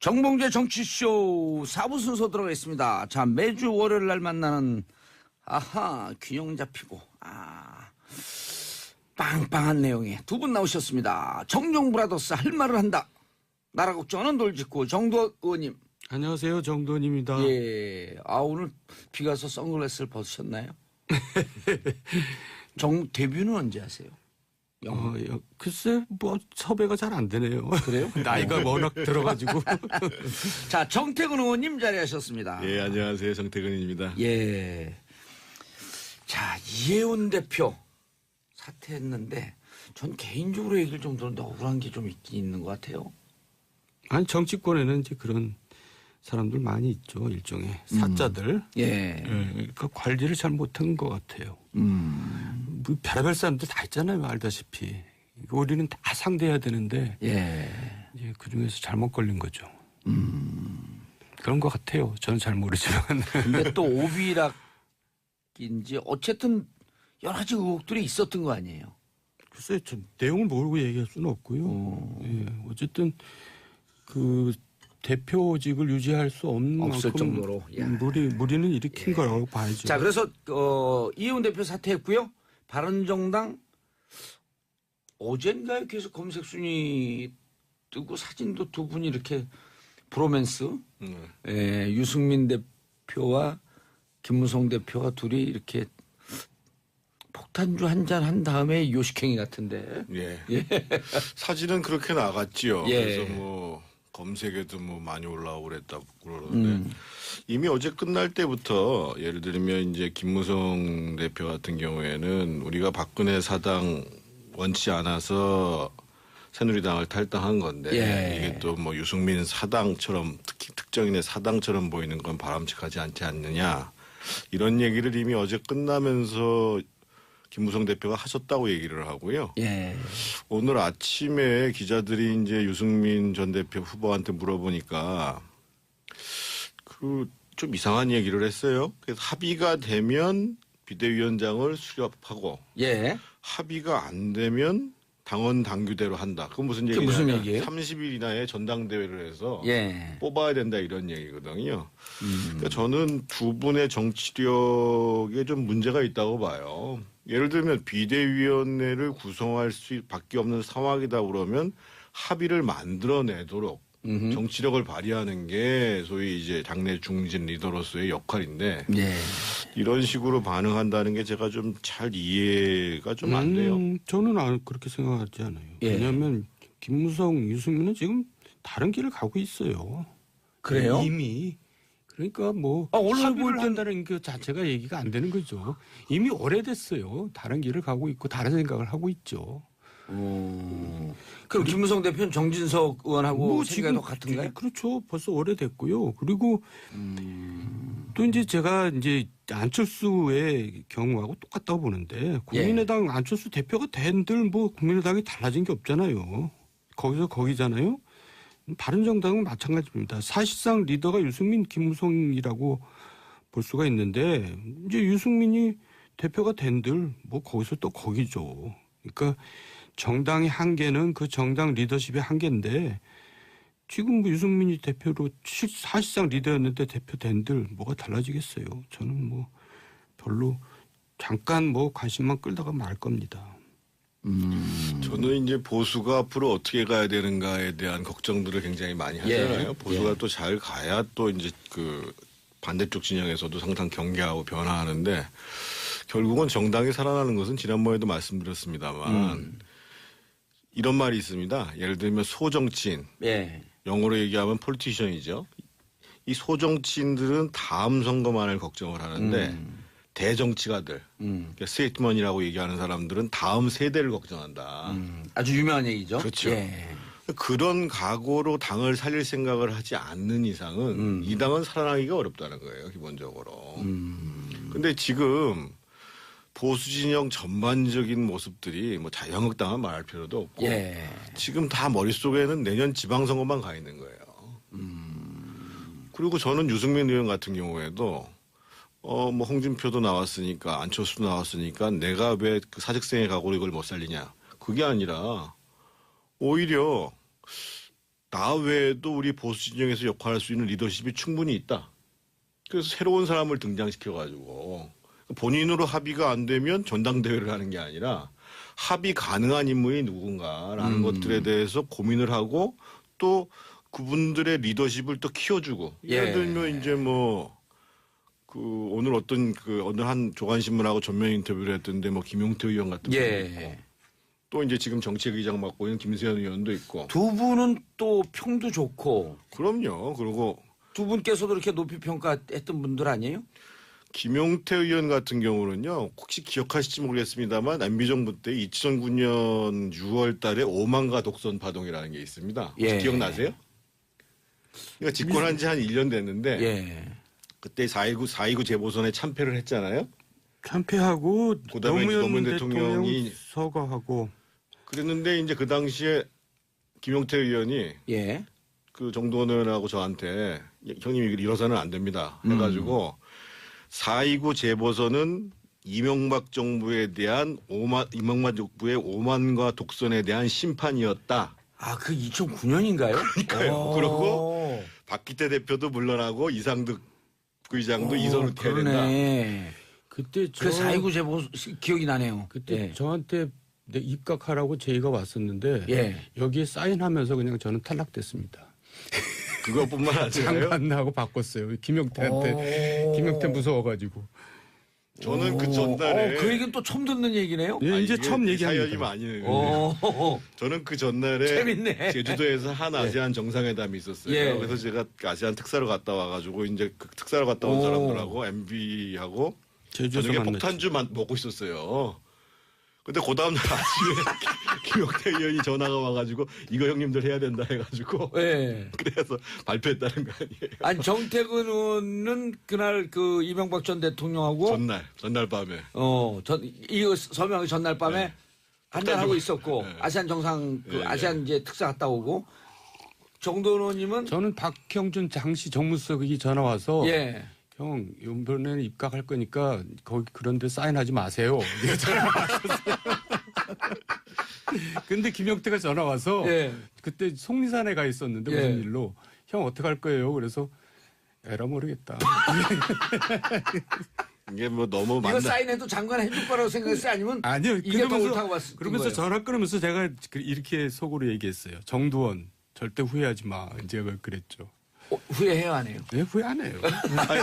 정봉재 정치쇼 4부 순서 들어가겠습니다. 자, 매주 월요일 날 만나는 균형 잡히고 빵빵한 내용의 두 분 나오셨습니다. 정종 브라더스 할 말을 한다. 나라 걱정하는 돌직구 정도원 의원님. 안녕하세요, 정도원입니다. 예. 오늘 비가 와서 선글라스를 벗으셨나요? 데뷔는 언제 하세요? 글쎄 뭐 섭외가 잘 안 되네요. 그래요? 나이가 워낙 들어가지고. 자, 정태근 의원님 자리하셨습니다. 예, 안녕하세요. 정태근입니다. 예. 자, 이혜원 대표 사퇴했는데 전 개인적으로 얘기를 좀 들었는데 억울한 게 좀 있긴 있는 것 같아요. 아니 정치권에는 이제 그런 사람들 많이 있죠. 일종의 사자들. 예. 그러니까 관리를 잘 못한 것 같아요. 뭐 별의별 사람들 다 있잖아요. 알다시피. 우리는 다 상대해야 되는데 예. 이제 그중에서 잘못 걸린 거죠. 그런 것 같아요. 저는 잘 모르지만. 근데 또 오비락인지 어쨌든 여러 가지 의혹들이 있었던 거 아니에요. 글쎄 저 내용을 모르고 얘기할 수는 없고요. 예, 어쨌든 그 대표직을 유지할 수 없는 없을 만큼 정도로. 무리는 일으킨 거라고 봐야죠. 자, 그래서 이혜원 대표 사퇴했고요. 바른정당 어젠가요? 계속 검색 순위 뜨고 사진도 두 분이 이렇게 브로맨스. 예, 유승민 대표와 김무성 대표가 둘이 이렇게 폭탄주 한 잔 한 다음에 요식행위 같은데. 예. 사진은 그렇게 나갔지요. 예. 그래서 뭐 검색에도 뭐 많이 올라오고 그랬다고 그러는데 이미 어제 끝날 때부터 예를 들면 이제 김무성 대표 같은 경우에는 우리가 박근혜 사당 원치 않아서 새누리당을 탈당한 건데 이게 또 뭐 유승민 사당처럼 특히 특정인의 사당처럼 보이는 건 바람직하지 않지 않느냐 이런 얘기를 이미 어제 끝나면서 김무성 대표가 하셨다고 얘기를 하고요. 예. 오늘 아침에 기자들이 이제 유승민 전 대표 후보한테 물어보니까 그 좀 이상한 얘기를 했어요. 그래서 합의가 되면 비대위원장을 수렵하고 합의가 안 되면 당원 당규대로 한다. 그건 무슨 얘기냐? 무슨 얘기예요? 30일 이내에 전당대회를 해서 예. 뽑아야 된다 이런 얘기거든요. 그러니까 저는 두 분의 정치력에 좀 문제가 있다고 봐요. 예를 들면 비대위원회를 구성할 수밖에 없는 상황이다 그러면 합의를 만들어내도록 정치력을 발휘하는 게 소위 이제 당내 중진 리더로서의 역할인데 이런 식으로 반응한다는 게 제가 좀 잘 이해가 좀 안 돼요. 저는 그렇게 생각하지 않아요. 왜냐하면 김무성, 유승민은 지금 다른 길을 가고 있어요. 그래요? 이미. 그러니까 뭐 오늘 합의를 한다는 그 자체가 얘기가 안 되는 거죠. 이미 오래됐어요. 다른 길을 가고 있고 다른 생각을 하고 있죠. 그럼 김무성 대표는 정진석 의원하고 뭐 생각이 똑같은가요? 그렇죠. 벌써 오래됐고요. 그리고 또 이제 제가 이제 안철수의 경우하고 똑같다고 보는데 국민의당 안철수 대표가 된들 뭐 국민의당이 달라진 게 없잖아요. 거기서 거기잖아요. 바른정당은 마찬가지입니다. 사실상 리더가 유승민, 김무성이라고 볼 수가 있는데 이제 유승민이 대표가 된들 뭐 거기서 또 거기죠. 그러니까 정당의 한계는 그 정당 리더십의 한계인데 지금 뭐 유승민이 대표로 사실상 리더였는데 대표 된들 뭐가 달라지겠어요. 저는 뭐 별로 잠깐 뭐 관심만 끌다가 말 겁니다. 저는 이제 보수가 앞으로 어떻게 가야 되는가에 대한 걱정들을 굉장히 많이 하잖아요. 보수가 또 잘 가야 또 이제 그 반대쪽 진영에서도 상당 경계하고 변화하는데 결국은 정당이 살아나는 것은 지난번에도 말씀드렸습니다만 이런 말이 있습니다. 예를 들면 소정치인, 영어로 얘기하면 폴리티션이죠. 이 소정치인들은 다음 선거만을 걱정을 하는데 대정치가들, 그러니까 스테이트먼이라고 얘기하는 사람들은 다음 세대를 걱정한다. 아주 유명한 얘기죠. 그렇죠. 그런 각오로 당을 살릴 생각을 하지 않는 이상은 이 당은 살아나기가 어렵다는 거예요, 기본적으로. 근데 지금 보수 진영 전반적인 모습들이 뭐 자유한국당은 말할 필요도 없고 지금 다 머릿속에는 내년 지방선거만 가 있는 거예요. 그리고 저는 유승민 의원 같은 경우에도 뭐 홍준표도 나왔으니까 안철수도 나왔으니까 내가 왜 그 사직생의 각오로 이걸 못 살리냐. 그게 아니라 오히려 나 외에도 우리 보수 진영에서 역할할 수 있는 리더십이 충분히 있다. 그래서 새로운 사람을 등장시켜가지고 본인으로 합의가 안 되면 전당대회를 하는 게 아니라 합의 가능한 인물이 누군가라는 것들에 대해서 고민을 하고 또 그분들의 리더십을 또 키워주고 예를 들면 이제 뭐 그 오늘 어느 한 조간신문하고 전면 인터뷰를 했던데 뭐 김용태 의원 같은 분도 있고 또 이제 지금 정책의장 맡고 있는 김세현 의원도 있고 두 분은 또 평도 좋고 그럼요. 그리고 두 분께서도 이렇게 높이 평가했던 분들 아니에요? 김용태 의원 같은 경우는요. 혹시 기억하실지 모르겠습니다만 MB정부 때 2009년 6월 달에 오만가 독선 파동이라는 게 있습니다. 혹시 기억나세요? 그러니까 집권한 지 한 1년 됐는데 그때 4.29 재보선에 참패를 했잖아요. 참패하고 그다음에 노무현 대통령이 서거하고 그랬는데 이제 그 당시에 김용태 의원이 그 정도원 의원하고 저한테 형님 이러서는 안 됩니다 해가지고 4.29 재보선은 이명박 정부의 오만과 독선에 대한 심판이었다. 아, 그 2009년인가요? 그러니까요. 그리고 박기태 대표도 물러나고 이상득 부의장도 이선을 해야 된다. 그때 그 4.29 재보 기억이 나네요. 그때 저한테 입각하라고 제의가 왔었는데 여기에 사인하면서 그냥 저는 탈락됐습니다. 그것뿐만 아니라 장관하고 바꿨어요. 김용태 무서워가지고. 저는 그 전날에 그 얘기는 또 처음 듣는 얘기네요. 이제 처음 얘기합니다. 사연이 많이 저는 그 전날에 재밌네. 제주도에서 한 아세안 정상회담이 있었어요. 그래서 제가 아세안 특사로 갔다 와가지고 이제 그 특사로 갔다 온 사람들하고 MB하고 저녁에 폭탄주 먹고 있었어요. 근데 그 다음날 아침에 김용태 의원이 전화가 와가지고 이거 형님들 해야 된다 해가지고 그래서 발표했다는 거 아니에요. 아니 정태근 의원은 그날 그 이명박 전 대통령하고 전날 밤에 이거 서명하기 전날 밤에 한잔 하고 있었고 아세안 정상 아세안 이제 특사 갔다 오고 정도원 의원님은 저는 박형준 당시 정무수석이 전화 와서 형, 이번에는 입각할 거니까 거기 그런데 사인하지 마세요. 전화 왔었어요. 근데 김용태가 전화 와서 그때 속리산에 가 있었는데 무슨 일로 형 어떻게 할 거예요? 그래서 에라 모르겠다. 이게 뭐 너무 이거 사인해도 장관 해줄 거라고 생각했어요? 아니면 이게 더 옳다고 봤을 그러면서 전화 끊으면서 제가 이렇게 속으로 얘기했어요. 정두원 절대 후회하지 마. 제가 그랬죠. 후회해요, 안 해요? 네, 후회 안 해요.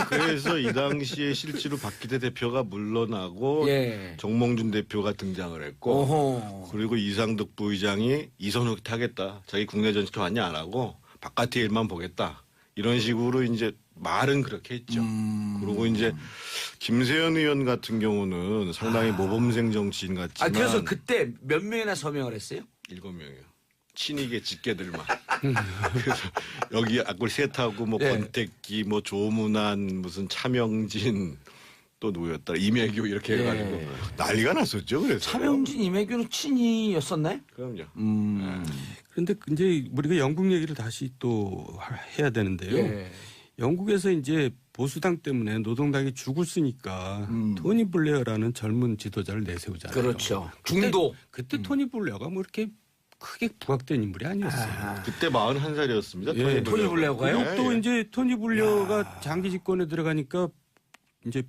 그래서 이 당시에 실제로 박기태 대표가 물러나고 정몽준 대표가 등장을 했고 그리고 이상득 부의장이 이선욱 타겠다. 자기 국내 전시회 왔냐 안 하고 바깥의 일만 보겠다. 이런 식으로 이제 말은 그렇게 했죠. 그리고 이제 김세현 의원 같은 경우는 상당히 모범생 정치인 같지만 그래서 그때 몇 명이나 서명을 했어요? 7명이요. 친이계 직계들만. 그래서 여기 악골 셋하고 뭐 권택기, 뭐 조문환, 무슨 차명진 또 누구였더라 이매규 이렇게 해가지고 난리가 났었죠. 그래서 차명진, 이매규는 친이였었나요? 그럼요. 그런데 이제 우리가 영국 얘기를 다시 또 해야 되는데요. 영국에서 이제 보수당 때문에 노동당이 죽을 쓰니까 토니 블레어라는 젊은 지도자를 내세우잖아요. 그렇죠. 중도. 그때 토니 블레어가 뭐 이렇게 크게 부각된 인물이 아니었어요. 그때 41살이었습니다. 토니 블레어가요? 그리고 또 이제 토니 블레어가 장기 집권에 들어가니까 이제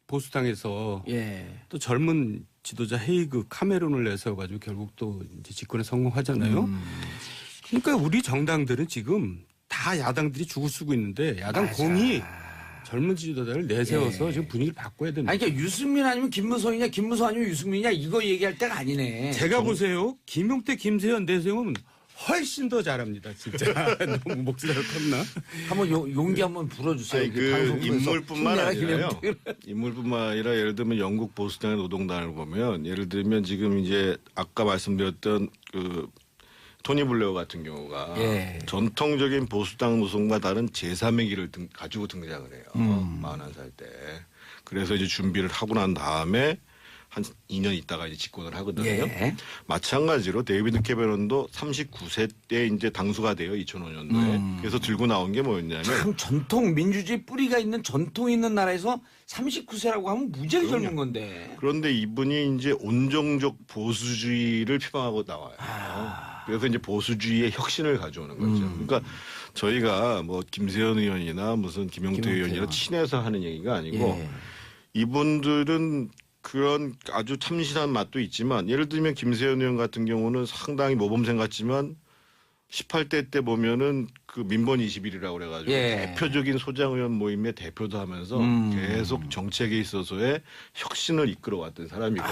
보수당에서 또 젊은 지도자 헤이그 카메론을 내세워가지고 결국 또 이제 집권에 성공하잖아요. 그러니까 우리 정당들은 지금 다 야당들이 죽을 쓰고 있는데 야당 공이 젊은 지도자를 내세워서 지금 분위기를 바꿔야 됩니다. 아니, 그러니까 유승민 아니면 김무성이냐, 김무성 아니면 유승민이냐 이거 얘기할 때가 아니네. 제가 보세요. 김용태, 김세현 내세우면 훨씬 더 잘합니다. 진짜. 너무 목소리가 컸나? 한번 용기 한번 불어주세요. 그 인물뿐만 아니라요. 인물뿐만 아니라 예를 들면 영국 보수당의 노동당을 보면 예를 들면 지금 이제 아까 말씀드렸던 그 토니 블레어 같은 경우가 전통적인 보수당 노선과 다른 제3의 길을 가지고 등장을 해요. 41살 때. 그래서 이제 준비를 하고 난 다음에 한 2년 있다가 이제 집권을 하거든요. 마찬가지로 데이비드 캐메론도 39세 때 이제 당수가 돼요. 2005년도에. 그래서 들고 나온 게 뭐였냐면 참 전통 민주주의 뿌리가 있는 전통 있는 나라에서 39세라고 하면 무지하게 젊은 건데. 그런데 이분이 이제 온정적 보수주의를 표방하고 나와요. 그래서 이제 보수주의의 혁신을 가져오는 거죠. 그러니까 저희가 뭐 김세현 의원이나 무슨 김용태 의원이나 친해서 하는 얘기가 아니고 이분들은 그런 아주 참신한 맛도 있지만 예를 들면 김세현 의원 같은 경우는 상당히 모범생 같지만 18대 때 보면은 그 민번 21이라고 그래가지고 대표적인 소장 의원 모임의 대표도 하면서 계속 정책에 있어서의 혁신을 이끌어왔던 사람이고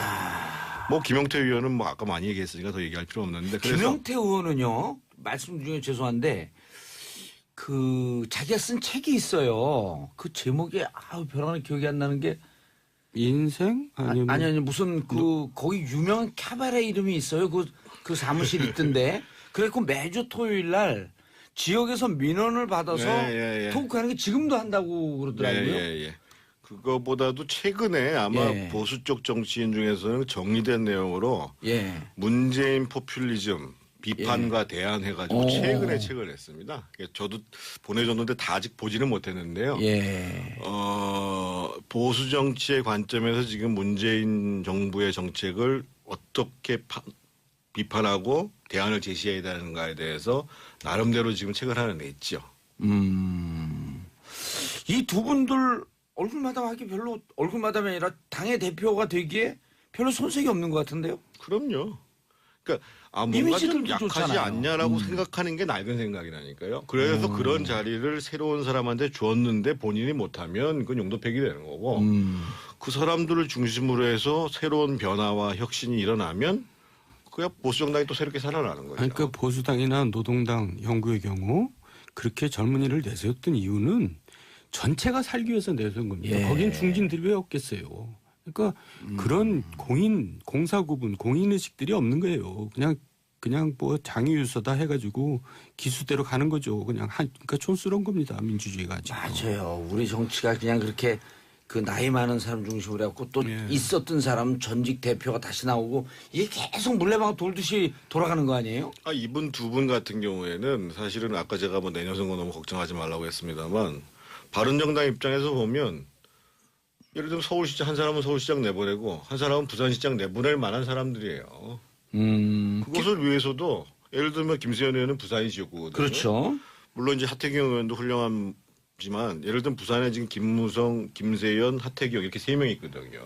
뭐 김용태 의원은 뭐 아까 많이 얘기했으니까 더 얘기할 필요 없는데 그래서 김용태 의원은요 말씀 중에 죄송한데 그 자기가 쓴 책이 있어요. 그 제목이 별하는 기억이 안 나는 게 인생 아니면 아니 무슨 그 거기 유명한 캐바레 이름이 있어요. 그 사무실 있던데. 그래갖고 매주 토요일 날 지역에서 민원을 받아서 토크하는 게 지금도 한다고 그러더라고요. 그거보다도 최근에 아마 보수 쪽 정치인 중에서는 정리된 내용으로 문재인 포퓰리즘 비판과 대안해가지고 최근에 책을 냈습니다. 저도 보내줬는데 다 아직 보지는 못했는데요. 보수 정치의 관점에서 지금 문재인 정부의 정책을 어떻게 비판하고 대안을 제시해야 되는가에 대해서 나름대로 지금 책을 하나 냈죠. 이 두 분들 얼굴 마담하기 별로 얼굴 마담이 아니라 당의 대표가 되기에 별로 손색이 없는 것 같은데요. 그럼요. 그러니까 뭔가 좀 약하지 좋잖아요. 않냐라고 생각하는 게 낡은 생각이라니까요. 그래서 그런 자리를 새로운 사람한테 주었는데 본인이 못하면 그건 용도폐기 되는 거고 그 사람들을 중심으로 해서 새로운 변화와 혁신이 일어나면 그야 보수정당이 또 새롭게 살아나는 거죠. 그러니까 보수당이나 노동당 연구의 경우 그렇게 젊은이를 내세웠던 이유는 전체가 살기 위해서 내세운 겁니다. 거긴 중진들이 왜 없겠어요. 그러니까 그런 공사 구분, 공인의식들이 없는 거예요. 그냥 뭐 장유유서다 해가지고 기수대로 가는 거죠. 그러니까 촌스러운 겁니다. 민주주의가 지금. 맞아요. 우리 정치가 그냥 그렇게 그 나이 많은 사람 중심으로 해갖고 또 있었던 사람 전직 대표가 다시 나오고 이게 계속 물레방아 돌듯이 돌아가는 거 아니에요? 이분 두 분 같은 경우에는 사실은 아까 제가 뭐 내년 선거 너무 걱정하지 말라고 했습니다만 바른정당 입장에서 보면 예를 들면 서울시장 한 사람은 서울시장 내보내고 한 사람은 부산시장 내보낼 만한 사람들이에요. 그것을 위해서도 예를 들면 김세현 의원은 부산이 지역구거든요. 그렇죠. 물론 이제 하태경 의원도 훌륭하지만 예를 들면 부산에 지금 김무성, 김세현, 하태경 이렇게 세 명이 있거든요.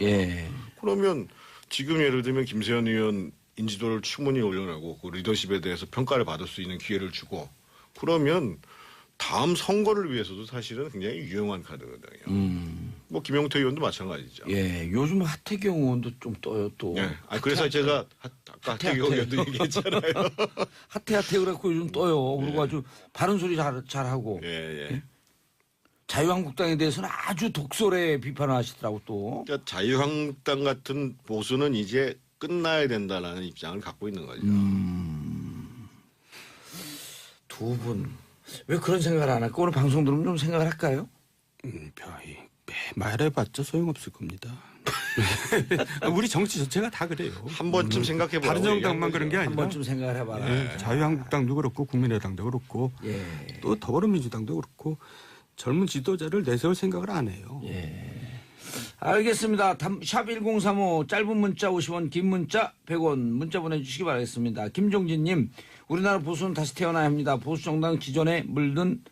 그러면 지금 예를 들면 김세현 의원 인지도를 충분히 올려내고 그 리더십에 대해서 평가를 받을 수 있는 기회를 주고 그러면 다음 선거를 위해서도 사실은 굉장히 유용한 카드거든요. 뭐 김용태 의원도 마찬가지죠. 요즘 하태경 의원도 좀 떠요 또. 그래서 제가 아까 하태경 의원도 얘기했잖아요. 하태 그래갖고 요즘 떠요. 그리고 아주 바른 소리 잘하고. 자유한국당에 대해서는 아주 독설의 비판을 하시더라고 또. 그러니까 자유한국당 같은 보수는 이제 끝나야 된다는 입장을 갖고 있는 거죠. 두 분. 왜 그런 생각을 안 할까? 오늘 방송 들으면 좀 생각을 할까요? 말해봤자 소용없을 겁니다. 우리 정치 전체가 다 그래요. 한 번쯤 생각해보라고. 바른정당만 그런 게 아니라 한 번쯤 생각을 해봐라. 자유한국당도 그렇고 국민의당도 그렇고 또 더불어민주당도 그렇고 젊은 지도자를 내세울 생각을 안 해요. 알겠습니다. 샵 1035 짧은 문자 50원 긴 문자 100원 문자 보내주시기 바라겠습니다. 김종진님 우리나라 보수는 다시 태어나야 합니다. 보수 정당 기존에 물든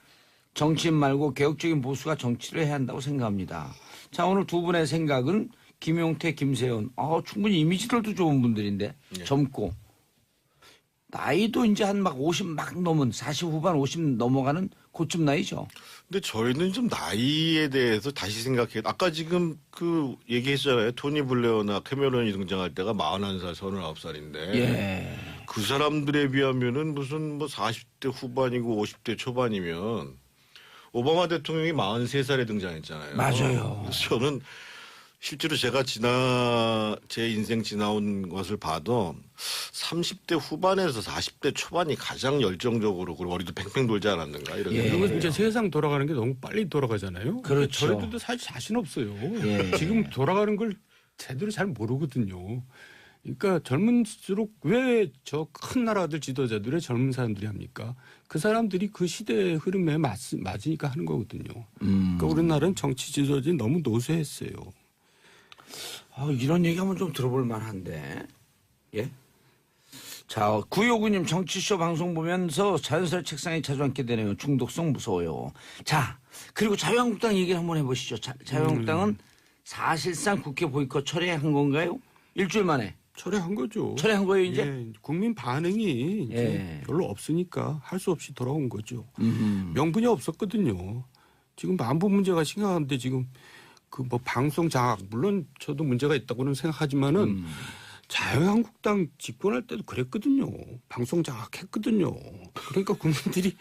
정치인 말고 개혁적인 보수가 정치를 해야 한다고 생각합니다. 자 오늘 두 분의 생각은 김용태, 김세현 충분히 이미지들도 좋은 분들인데 젊고 나이도 이제 한 막 50 막 넘은 40 후반 50 넘어가는 그쯤 나이죠. 근데 저희는 좀 나이에 대해서 다시 생각해요. 아까 지금 그 얘기했잖아요. 토니 블레어나 캐메론이 등장할 때가 41살, 39살인데 그 사람들에 비하면은 무슨 뭐 40대 후반이고 50대 초반이면 오바마 대통령이 43살에 등장했잖아요. 맞아요. 그래서 저는 실제로 제가 제 인생 지나온 것을 봐도 30대 후반에서 40대 초반이 가장 열정적으로 그리고 머리도 팽팽 돌지 않았는가 이런 그리고 이제 세상 돌아가는 게 너무 빨리 돌아가잖아요. 그렇죠. 저희들도 사실 자신 없어요. 지금 돌아가는 걸 제대로 잘 모르거든요. 그러니까 젊은수록 왜 저 큰 나라들 지도자들의 젊은 사람들이 합니까? 그 사람들이 그 시대의 흐름에 맞으니까 하는 거거든요. 그러니까 우리나라는 정치 지도자들이 너무 노쇠했어요. 이런 얘기하면 좀 들어볼 만한데, 자, 구요구님 정치쇼 방송 보면서 자연스레 책상에 자주 앉게 되네요. 중독성 무서워요. 자, 그리고 자유한국당 얘기를 한번 해보시죠. 자유한국당은 사실상 국회 보이콧 철회한 건가요? 일주일 만에. 철회한 거죠. 철회한 거예요, 이제? 예, 국민 반응이 이제 예. 별로 없으니까 할 수 없이 돌아온 거죠. 명분이 없었거든요. 지금 안보 문제가 심각한데 지금 그 뭐 방송 장악 물론 저도 문제가 있다고는 생각하지만은 자유한국당 집권할 때도 그랬거든요. 방송 장악했거든요. 그러니까 국민들이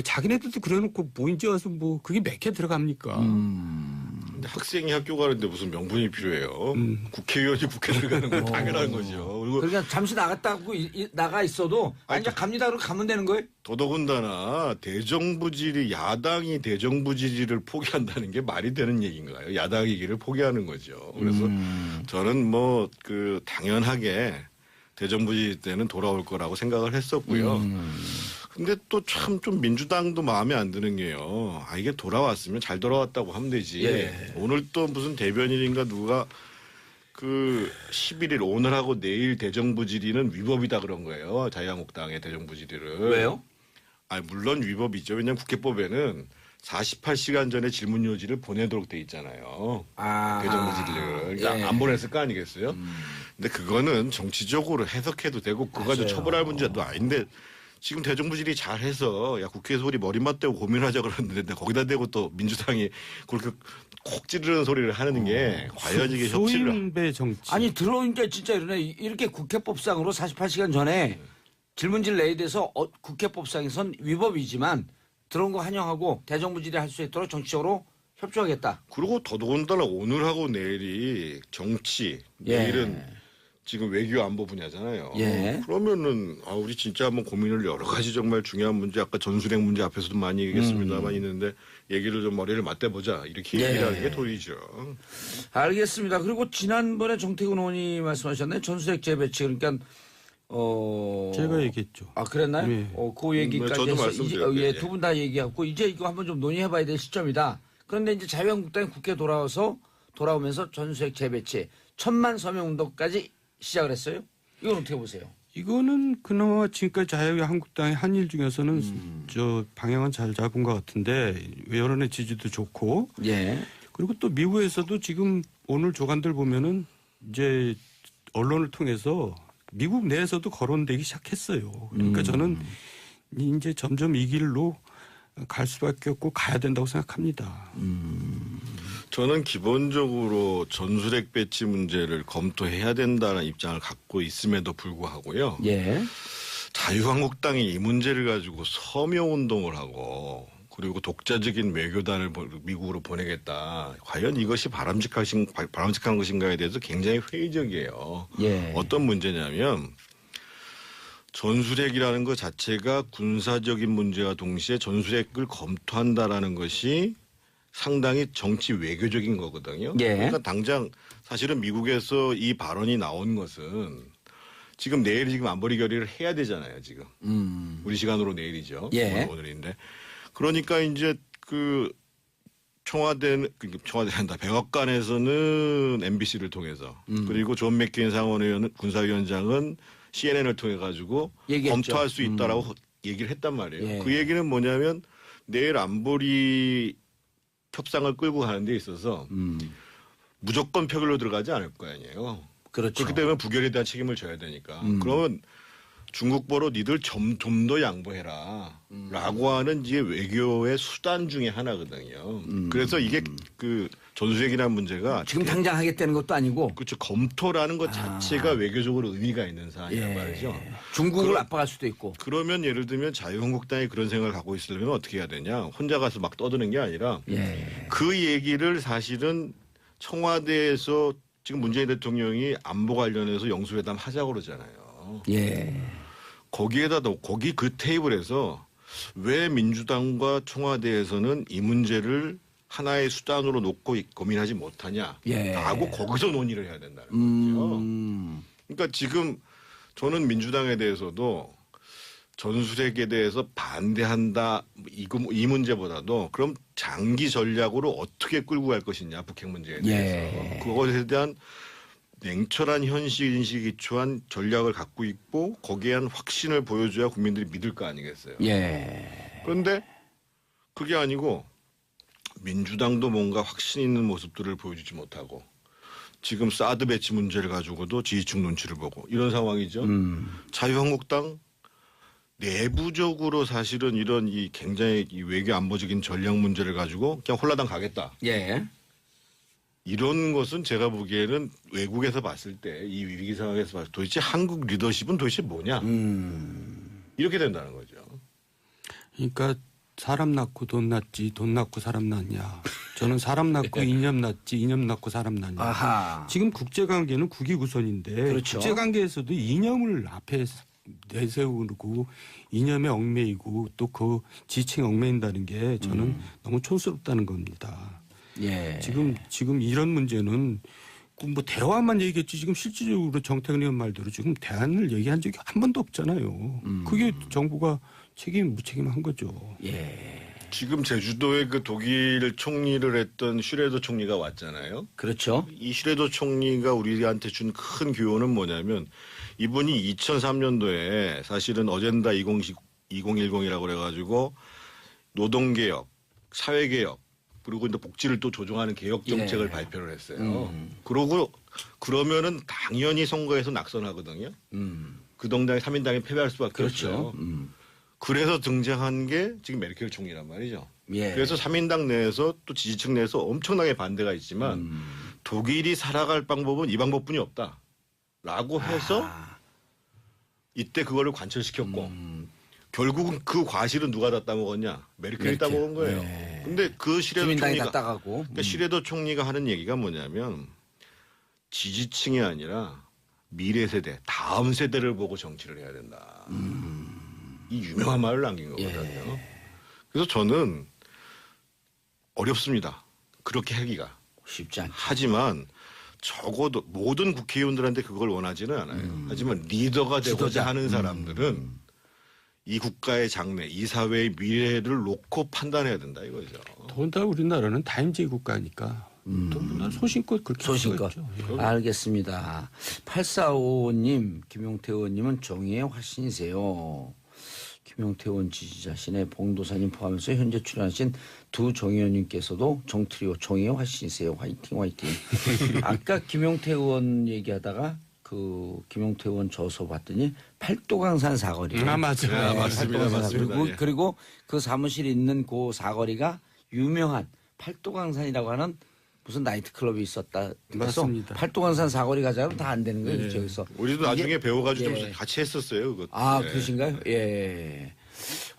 자기네들도 그래놓고 뭐 이제 와서 뭐 그게 몇 개 들어갑니까? 근데 학생이 학교 가는데 무슨 명분이 필요해요? 국회의원이 국회 들어가는 건 당연한 거죠. 그리고 그러니까 잠시 나갔다고 나가 있어도 이제 갑니다. 그러고 가면 되는 거예요? 더더군다나 대정부질이 야당이 대정부질을 포기한다는 게 말이 되는 얘기인가요? 야당 얘기를 포기하는 거죠. 그래서 저는 뭐 그 당연하게 대정부질 때는 돌아올 거라고 생각을 했었고요. 근데 또 참 좀 민주당도 마음에 안 드는 게요. 이게 돌아왔으면 잘 돌아왔다고 하면 되지. 예. 오늘 또 무슨 대변인인가 누가 그 11일 오늘하고 내일 대정부질의는 위법이다 그런 거예요. 자유한국당의 대정부질의를. 왜요? 물론 위법이죠. 왜냐하면 국회법에는 48시간 전에 질문 요지를 보내도록 돼 있잖아요. 대정부질의를. 그러니까 예. 안 보냈을 거 아니겠어요? 근데 그거는 정치적으로 해석해도 되고 그거 가지고 맞아요. 처벌할 문제도 아닌데 지금 대정부질의 잘해서 야 국회에서 우리 머리맡 대고 고민하자 그러는데 거기다 대고 또 민주당이 그렇게 콕 찌르는 소리를 하는 게 과연 이게 협치를 소인배 정치. 아니 들어오니까 진짜 이러네. 이렇게 국회법상으로 48시간 전에 질문지를 내야 돼서 국회법상에선 위법이지만 들어온 거 환영하고 대정부질의 할 수 있도록 정치적으로 협조하겠다. 그리고 더더군다나 오늘하고 내일이 정치 예. 내일은 지금 외교 안보 분야잖아요. 예. 그러면은 우리 진짜 한번 고민을 여러 가지 정말 중요한 문제 아까 전술핵 문제 앞에서도 많이 얘기했습니다만 있는데 얘기를 좀 머리를 맞대보자 이렇게 예. 얘기를 하는 게 도리죠. 알겠습니다. 그리고 지난번에 정태근 의원이 말씀하셨네. 전술핵 재배치 그러니까 제가 얘기했죠. 그랬나요? 네. 그 얘기까지 저도 해서 말씀드렸죠. 두 분 다 얘기하고 이제 이거 한번 좀 논의해봐야 될 시점이다. 그런데 이제 자유한국당이 국회 돌아오면서 전술핵 재배치 1000만 서명 운동까지 시작을 했어요. 이건 어떻게 보세요? 이거는 그나마 지금까지 자유한국당의 한 일 중에서는 저 방향은 잘 잡은 것 같은데 여론의 지지도 좋고 예. 그리고 또 미국에서도 지금 오늘 조간들 보면은 이제 언론을 통해서 미국 내에서도 거론되기 시작했어요. 그러니까 저는 이제 점점 이 길로 갈 수밖에 없고 가야 된다고 생각합니다. 저는 기본적으로 전술핵 배치 문제를 검토해야 된다는 입장을 갖고 있음에도 불구하고요. 예. 자유한국당이 이 문제를 가지고 서명 운동을 하고 그리고 독자적인 외교단을 미국으로 보내겠다. 과연 이것이 바람직한 것인가에 대해서 굉장히 회의적이에요. 예. 어떤 문제냐면 전술핵이라는 것 자체가 군사적인 문제와 동시에 전술핵을 검토한다라는 것이 상당히 정치 외교적인 거거든요. 예. 그러니까 당장 사실은 미국에서 이 발언이 나온 것은 지금 내일 지금 안보리 결의를 해야 되잖아요. 지금 우리 시간으로 내일이죠. 예. 오늘인데 그러니까 이제 그 청와대한다 백악관에서는 MBC를 통해서 그리고 존 맥케인 상원의원 군사위원장은 CNN을 통해 가지고 얘기했죠. 검토할 수 있다라고 얘기를 했단 말이에요. 예. 그 얘기는 뭐냐면 내일 안보리 협상을 끌고 가는 데 있어서 무조건 표결로 들어가지 않을 거 아니에요. 그렇죠. 그렇기 때문에 부결에 대한 책임을 져야 되니까. 그러면 중국보로 니들 좀 더 양보해라. 라고 하는 이게 외교의 수단 중에 하나거든요. 그래서 이게 그 전술핵이라는 문제가 지금 당장 하겠다는 것도 아니고 그렇죠. 검토라는 것 자체가 외교적으로 의미가 있는 사안이란 말이죠. 중국을 압박할 수도 있고. 그러면 예를 들면 자유한국당이 그런 생각을 갖고 있으려면 어떻게 해야 되냐. 혼자 가서 막 떠드는 게 아니라 예. 그 얘기를 사실은 청와대에서 지금 문재인 대통령이 안보 관련해서 영수회담 하자고 그러잖아요. 예. 거기 그 테이블에서 왜 민주당과 청와대에서는 이 문제를 하나의 수단으로 놓고 고민하지 못하냐라고 예. 거기서 논의를 해야 된다는 거죠. 그러니까 지금 저는 민주당에 대해서도 전술핵에 대해서 반대한다 이 문제보다도 그럼 장기 전략으로 어떻게 끌고 갈 것이냐 북핵 문제에 대해서 예. 그것에 대한 냉철한 현실 인식이 기초한 전략을 갖고 있고 거기에 한 확신을 보여줘야 국민들이 믿을 거 아니겠어요. 예. 그런데 그게 아니고 민주당도 뭔가 확신 있는 모습들을 보여주지 못하고 지금 사드 배치 문제를 가지고도 지지층 눈치를 보고 이런 상황이죠. 자유한국당 내부적으로 사실은 이런 이 굉장히 이 외교 안보적인 전략 문제를 가지고 그냥 홀라당 가겠다. 예. 이런 것은 제가 보기에는 외국에서 봤을 때 이 위기 상황에서 봤을 때 도대체 한국 리더십은 도대체 뭐냐. 이렇게 된다는 거죠. 그러니까 사람 낳고 돈 낳지 돈 낳고 사람 낳냐. 저는 사람 낳고 이념 낳지 이념 낳고 사람 낳냐. 아하. 지금 국제관계는 국익우선인데 그렇죠. 국제관계에서도 이념을 앞에 내세우고 이념에 얽매이고 또 그 지칭에 얽매인다는 게 저는 너무 촌스럽다는 겁니다. 예. 지금 이런 문제는 뭐 대화만 얘기했지 지금 실질적으로 정태근 의원 말대로 지금 대안을 얘기한 적이 한 번도 없잖아요. 그게 정부가 책임 무책임한 거죠. 예. 지금 제주도에 그 독일 총리를 했던 슈레더 총리가 왔잖아요. 그렇죠. 이 슈레더 총리가 우리한테 준 큰 교훈은 뭐냐면 이분이 2003년도에 사실은 어젠다 2010이라고 그래가지고 노동개혁, 사회개혁 그리고 이제 복지를 또 조정하는 개혁 정책을 예. 발표를 했어요. 그러고 그러면은 당연히 선거에서 낙선하거든요. 그 동당이 3인당이 패배할 수밖에 그렇죠. 없어요. 그래서 등장한 게 지금 메르켈 총리란 말이죠. 예. 그래서 3인당 내에서 또 지지층 내에서 엄청나게 반대가 있지만 독일이 살아갈 방법은 이 방법뿐이 없다라고 해서 이때 그거를 관철시켰고 결국은 그 과실은 누가 다 따먹었냐? 메르켈이 따먹은 거예요. 네. 근데 그 시레더 주민당이 총리가 다 따가고. 그러니까 시레더 총리가 하는 얘기가 뭐냐면 지지층이 아니라 미래 세대, 다음 세대를 보고 정치를 해야 된다. 이 유명한 말을 남긴 거거든요. 그래서 저는 어렵습니다. 그렇게 하기가. 쉽지 않죠. 하지만 적어도 모든 국회의원들한테 그걸 원하지는 않아요. 하지만 리더가 되고자 지도자. 하는 사람들은 이 국가의 장래, 이 사회의 미래를 놓고 판단해야 된다 이거죠. 더군다나 우리나라는 다인제 국가니까 또 소신껏 그렇게 소신껏. 할 수가 있죠. 알겠습니다. 8455님, 김용태 의원님은 정의의 화신이세요. 김용태 의원 지지자신의 봉도사님 포함해서 현재 출연하신 두 정의원님께서도 정트리오 정의의 화신이세요. 화이팅 화이팅. 아까 김용태 의원 얘기하다가 그 김용태 의원 저서 봤더니 팔도강산 사거리. 맞아요. 네, 맞습니다. 맞습니다. 그리고 그 사무실에 있는 그 사거리가 유명한 팔도강산이라고 하는 무슨 나이트클럽이 있었다. 그래서 맞습니다. 팔도강산 사거리 가자면 다 안 되는 거예요. 그래서 우리도 나중에 배워가지고 예. 좀 같이 했었어요. 그것도. 아, 예. 그러신가요? 예.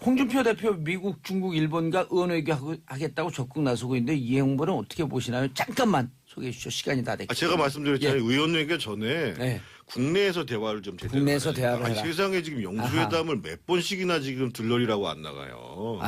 홍준표 대표 미국, 중국, 일본과 의원외교 하겠다고 적극 나서고 있는데 이 행보는 어떻게 보시나요? 잠깐만 소개해 주시죠. 시간이 다 됐기 제가 말씀드렸잖아요. 예. 의원회견 전에 네. 국내에서 대화를 좀 제대로 국내에서 해야 대화를 된다. 해라. 세상에 지금 영수회담을 몇 번씩이나 지금 들러리라고 안 나가요.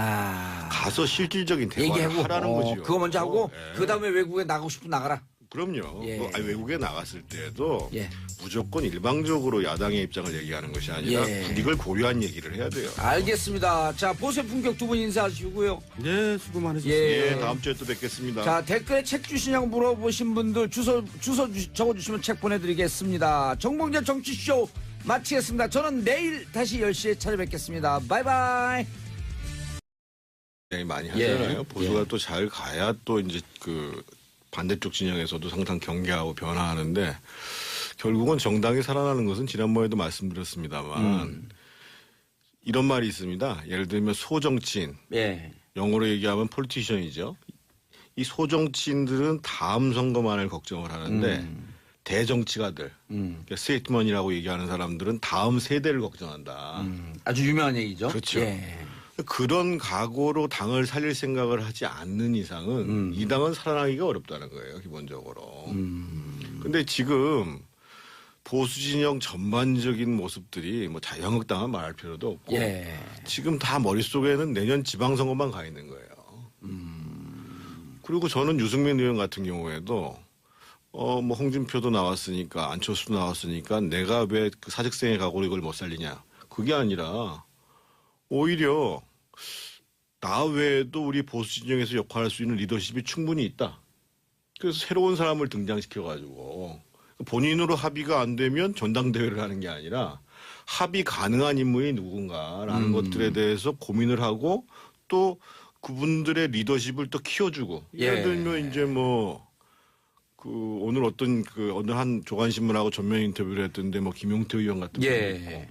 가서 실질적인 대화를 얘기하고 하라는 거죠. 그거 먼저 하고 예. 그다음에 외국에 나가고 싶으면 나가라. 그럼요. 예. 외국에 나갔을 때도 예. 무조건 일방적으로 야당의 입장을 얘기하는 것이 아니라 예. 국익을 고려한 얘기를 해야 돼요. 알겠습니다. 자, 보세 품격 두 분 인사하시고요. 네, 수고 많으셨습니다. 예. 예, 다음 주에 또 뵙겠습니다. 자, 댓글에 책 주시냐고 물어보신 분들 주소 적어주시면 책 보내드리겠습니다. 정봉재 정치쇼 마치겠습니다. 저는 내일 다시 10시에 찾아뵙겠습니다. 바이바이. 굉장히 많이 하잖아요. 예. 보수가 또 잘 가야 또 이제 그 반대쪽 진영에서도 상당 경계하고 변화하는데 결국은 정당이 살아나는 것은 지난번에도 말씀드렸습니다만 이런 말이 있습니다. 예를 들면 소정치인, 예. 영어로 얘기하면 폴리티션이죠. 이 소정치인들은 다음 선거만을 걱정을 하는데 대정치가들, 그러니까 스테이트먼이라고 얘기하는 사람들은 다음 세대를 걱정한다. 아주 유명한 얘기죠. 그렇죠. 예. 그런 각오로 당을 살릴 생각을 하지 않는 이상은 이 당은 살아나기가 어렵다는 거예요, 기본적으로. 근데 지금 보수 진영 전반적인 모습들이 뭐 자유한국당은 말할 필요도 없고 예. 지금 다 머릿속에는 내년 지방선거만 가 있는 거예요. 그리고 저는 유승민 의원 같은 경우에도 뭐 홍준표도 나왔으니까 안철수도 나왔으니까 내가 왜 그 사직생에 가고 이걸 못 살리냐. 그게 아니라 오히려 나 외에도 우리 보수 진영에서 역할할 수 있는 리더십이 충분히 있다. 그래서 새로운 사람을 등장시켜가지고 본인으로 합의가 안 되면 전당대회를 하는 게 아니라 합의 가능한 인물이 누군가라는 것들에 대해서 고민을 하고 또 그분들의 리더십을 또 키워주고 예를 들면 이제 뭐 그 오늘 어느 한 조간신문하고 전면 인터뷰를 했던데 뭐 김용태 의원 같은 분도 있고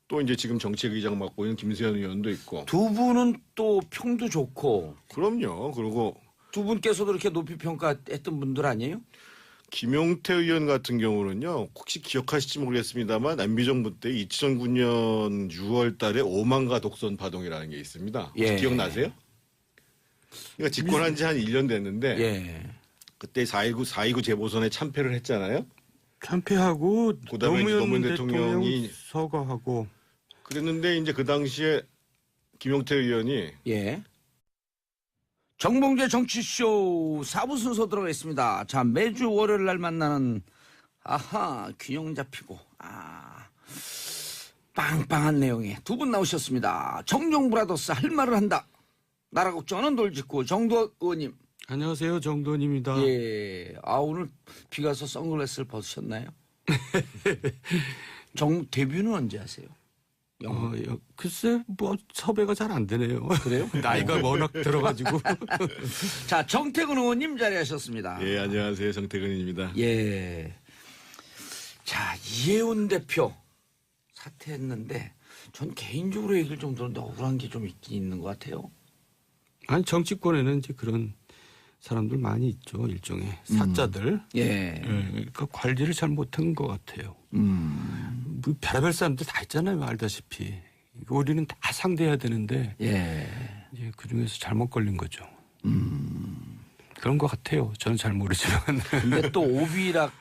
또 이제 지금 정책의장 맡고 있는 김세현 의원도 있고 두 분은 또 평도 좋고 그럼요. 그리고 두 분께서도 이렇게 높이 평가했던 분들 아니에요? 김용태 의원 같은 경우는요. 혹시 기억하실지 모르겠습니다만 MB정부 때 2009년 6월 달에 오만가 독선 파동이라는 게 있습니다. 혹시 기억나세요? 그러니까 집권한 지 한 1년 됐는데 그때 4.29 재보선에 참패를 했잖아요. 참패하고 그다음에 노무현 대통령이 서거하고 그랬는데 이제 그 당시에 김용태 의원이 정봉재 정치쇼 4부 순서 들어가겠습니다. 자, 매주 월요일 날 만나는 균형 잡히고 빵빵한 내용의 두 분 나오셨습니다. 정종 브라더스 할 말을 한다. 나라 걱정하는 돌직구 정도 의원님. 안녕하세요. 정도원입니다. 오늘 비가 와서 선글라스를 벗으셨나요? 데뷔는 언제 하세요? 글쎄 뭐 섭외가 잘 안 되네요. 그래요? 나이가 워낙 들어가지고. 자, 정태근 의원님 자리하셨습니다. 안녕하세요. 정태근입니다. 자, 이해운 대표 사퇴했는데 전 개인적으로 얘기를 좀 들었는데 억울한 게 좀 있긴 있는 것 같아요. 아니 정치권에는 이제 그런 사람들 많이 있죠. 일종의 사자들. 그러니까 관리를 잘 못한 것 같아요. 뭐 별의별 사람들 다 있잖아요. 알다시피. 우리는 다 상대해야 되는데 이제 그중에서 잘못 걸린 거죠. 그런 것 같아요. 저는 잘 모르지만. 근데 또 오비락인지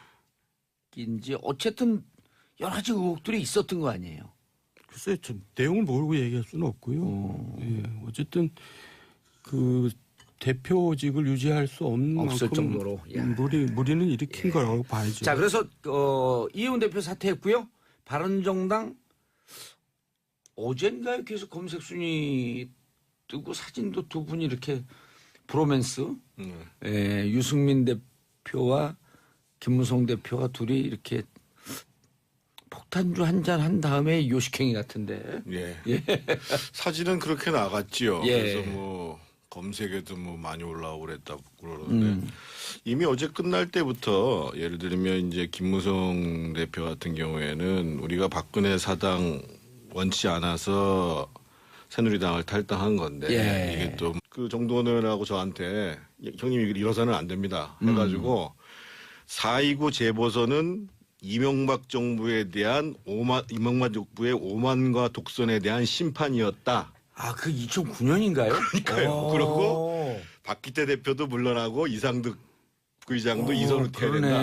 어쨌든 여러 가지 의혹들이 있었던 거 아니에요. 글쎄 저 내용을 모르고 얘기할 수는 없고요. 어쨌든 그 대표직을 유지할 수 없는 없을 만큼 정도로 무리는 일으킨 거라고 봐야죠. 자, 그래서 이해운 대표 사퇴했고요. 바른정당 어젠가요? 계속 검색 순위 뜨고 사진도 두 분이 이렇게 브로맨스. 유승민 대표와 김무성 대표가 둘이 이렇게 폭탄주 한 잔 한 다음에 요식행위 같은데. 사진은 그렇게 나갔지요. 그래서 뭐 검색에도 뭐 많이 올라오고 그랬다고 그러는데 이미 어제 끝날 때부터 예를 들면 이제 김무성 대표 같은 경우에는 우리가 박근혜 사당 원치 않아서 새누리당을 탈당한 건데 이게 또 그 정도원 의원하고 저한테 형님 이러서는 안 됩니다 해가지고 4.29 재보선은 이명박 정부에 대한 이명박 정부의 오만과 독선에 대한 심판이었다. 그 2009년인가요? 그러니까요. 그렇고 박기태 대표도 물러나고 이상득 부의장도 이선을 해야 된다.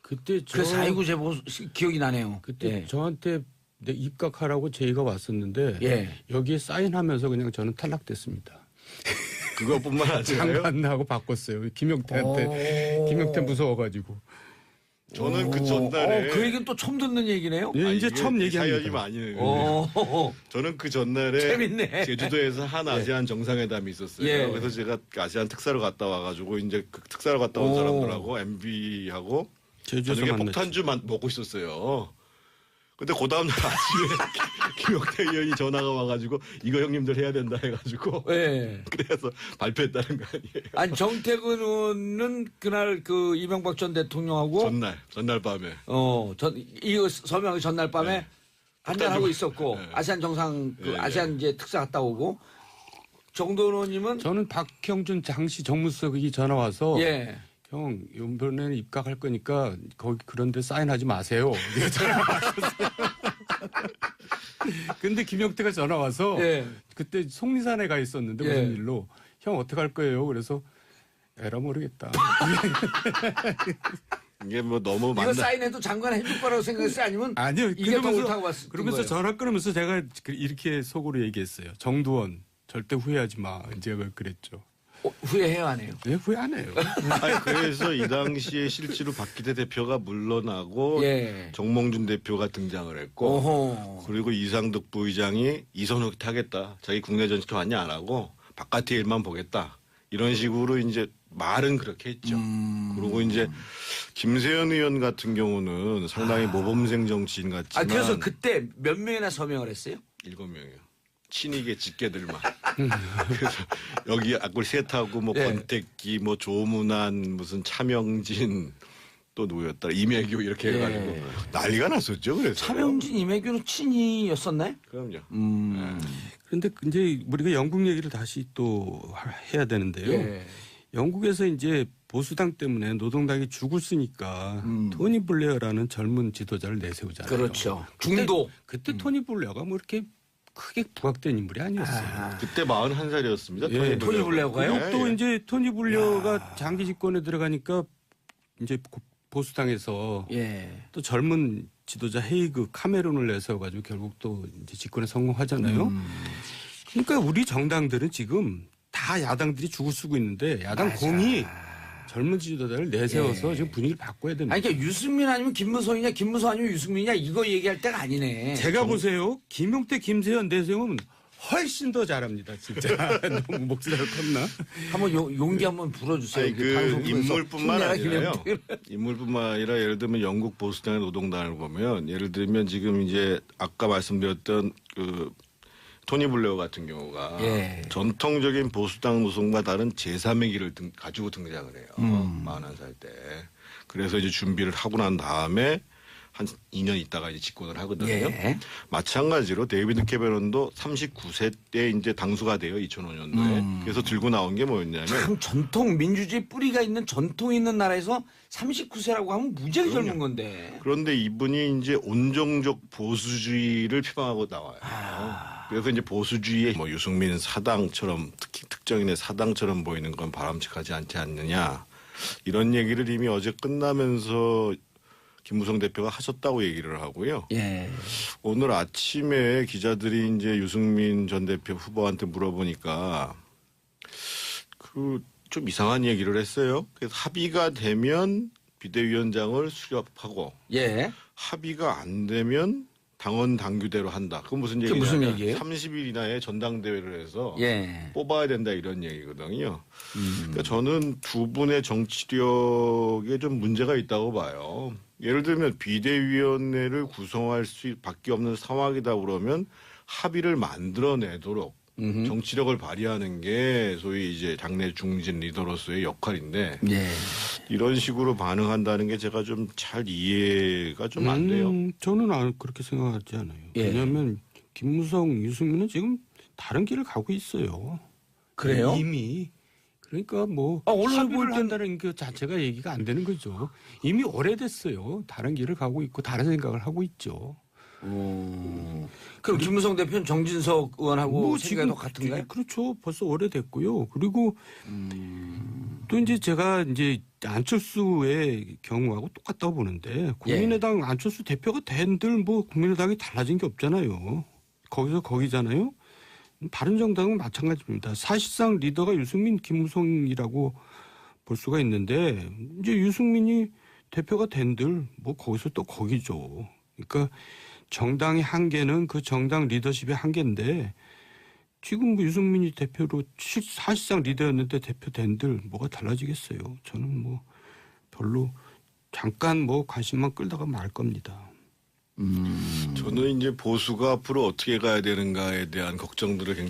그때 그 4.29 재보 기억이 나네요. 그때 저한테 입각하라고 제의가 왔었는데 여기에 사인하면서 그냥 저는 탈락됐습니다. 그것뿐만 아니라 장관하고 바꿨어요. 김용태 무서워가지고. 저는 그 전날에 그 얘기는 또 처음 듣는 얘기네요. 이제 처음 얘기합니다. 사연이 많이 저는 그 전날에 재밌네. 제주도에서 한 아세안 정상회담이 있었어요. 그래서 제가 아세안 특사로 갔다 와가지고 이제 그 특사로 갔다 온 사람들하고 MB하고 저녁에 폭탄주 먹고 있었어요. 근데 그 다음날 아침에 김용태 의원이 전화가 와가지고 이거 형님들 해야 된다 해가지고 그래서 발표했다는 거 아니에요. 아니 정태근 의원은 그날 그 이명박 전 대통령하고 전날 밤에 이거 서명하기 전날 밤에 한잔하고 있었고 아세안 정상 아세안 이제 특사 갔다 오고 정도원 의원님은 저는 박형준 당시 정무수석이 전화 와서 형, 이번에는 입각할 거니까 거기 그런데 사인하지 마세요. 전화 왔었어요. 근데 김용태가 전화 와서 그때 속리산에 가 있었는데 무슨 일로 형 어떻게 할 거예요? 그래서 에라 모르겠다. 이게 뭐 너무 이거 사인해도 장관 해줄 거라고 생각했어요? 아니면 이게 더 옳다고 봤을 그러면서 전화 끊으면서 제가 이렇게 속으로 얘기했어요. 정두원 절대 후회하지 마. 이제 그랬죠. 후회해요, 안 해요? 네, 후회 안 해요. 그래서 이 당시에 실제로 박기태 대표가 물러나고 정몽준 대표가 등장을 했고 그리고 이상득 부의장이 이선욱 하겠다. 자기 국내 정치권 왔냐 안 하고 바깥의 일만 보겠다. 이런 식으로 이제 말은 그렇게 했죠. 그리고 이제 김세현 의원 같은 경우는 상당히 모범생 정치인 같지만 그래서 그때 몇 명이나 서명을 했어요? 7명이요. 친이계 직계들만. 그래서 여기 악굴 셋하고 뭐 권택기, 뭐 조문환, 무슨 차명진 또 누구였더라 이매규 이렇게 해가지고 난리가 났었죠. 그래서 차명진, 이매규는 친이였었나요? 그럼요. 그런데 이제 우리가 영국 얘기를 다시 또 해야 되는데요. 예. 영국에서 이제 보수당 때문에 노동당이 죽을 쓰니까 토니 블레어라는 젊은 지도자를 내세우잖아요. 그렇죠. 중도. 그때 토니 블레어가 뭐 이렇게 크게 부각된 인물이 아니었어요. 그때 41살이었습니다. 예. 토니 블레어가요? 그리고 또 이제 토니 블레어가 장기 집권에 들어가니까 이제 보수당에서 또 젊은 지도자 헤이그 카메론을 내세워가지고 결국 또 이제 집권에 성공하잖아요. 그러니까 우리 정당들은 지금 다 야당들이 죽을 쓰고 있는데 야당 공이 젊은 지도자를 내세워서 지금 분위기를 바꿔야 됩니다. 아니, 그러니까 유승민 아니면 김무성이냐, 김무성 아니면 유승민이냐 이거 얘기할 때가 아니네. 제가 보세요. 김용태, 김세현 내세우면 훨씬 더 잘합니다. 진짜. 너무 목소리가 컸나? 한번 용기 한번 불어주세요. 아니, 그 인물뿐만 아니라요. 인물뿐만 아니라 예를 들면 영국 보수당의 노동당을 보면 예를 들면 지금 이제 아까 말씀드렸던 그 토니 블레어 같은 경우가 전통적인 보수당 노선과 다른 제3의 길을 가지고 등장을 해요. 41살 때. 그래서 이제 준비를 하고 난 다음에 한 2년 있다가 이제 집권을 하거든요. 마찬가지로 데이비드 캐메론도 39세 때 이제 당수가 돼요. 2005년도에. 그래서 들고 나온 게 뭐였냐면 참 전통 민주주의 뿌리가 있는 전통 있는 나라에서 39세라고 하면 무지하게 젊은 건데. 그런데 이분이 이제 온정적 보수주의를 표방하고 나와요. 그래서 이제 보수주의의 뭐 유승민 사당처럼 특히 특정인의 사당처럼 보이는 건 바람직하지 않지 않느냐. 이런 얘기를 이미 어제 끝나면서 김무성 대표가 하셨다고 얘기를 하고요. 오늘 아침에 기자들이 이제 유승민 전 대표 후보한테 물어보니까 그 좀 이상한 얘기를 했어요. 그래서 합의가 되면 비대위원장을 수렵하고 합의가 안 되면 당원 당규대로 한다. 그건 무슨 얘기냐? 무슨 얘기예요? 30일 이내에 전당대회를 해서 뽑아야 된다 이런 얘기거든요. 그러니까 저는 두 분의 정치력에 좀 문제가 있다고 봐요. 예를 들면 비대위원회를 구성할 수밖에 없는 상황이다 그러면 합의를 만들어내도록 정치력을 발휘하는 게 소위 이제 당내 중진 리더로서의 역할인데 이런 식으로 반응한다는 게 제가 좀 잘 이해가 좀 안 돼요. 저는 그렇게 생각하지 않아요. 왜냐하면 김무성, 유승민은 지금 다른 길을 가고 있어요. 그래요? 이미. 그러니까 뭐 언론을 볼 합의를 한다는 그 자체가 얘기가 안 되는 거죠. 이미 오래됐어요. 다른 길을 가고 있고 다른 생각을 하고 있죠. 그럼 김무성 대표는 정진석 의원하고 뭐 생각이 똑같은가요? 그렇죠. 벌써 오래됐고요. 그리고 또 이제 제가 이제 안철수의 경우하고 똑같다고 보는데 국민의당 안철수 대표가 된들 뭐 국민의당이 달라진 게 없잖아요. 거기서 거기잖아요. 바른정당은 마찬가지입니다. 사실상 리더가 유승민, 김무성이라고 볼 수가 있는데 이제 유승민이 대표가 된들 뭐 거기서 또 거기죠. 그러니까 정당의 한계는 그 정당 리더십의 한계인데 지금 뭐 유승민이 대표로 사실상 리더였는데 대표 된들 뭐가 달라지겠어요. 저는 뭐 별로 잠깐 뭐 관심만 끌다가 말 겁니다. 저는 이제 보수가 앞으로 어떻게 가야 되는가에 대한 걱정들을 굉장히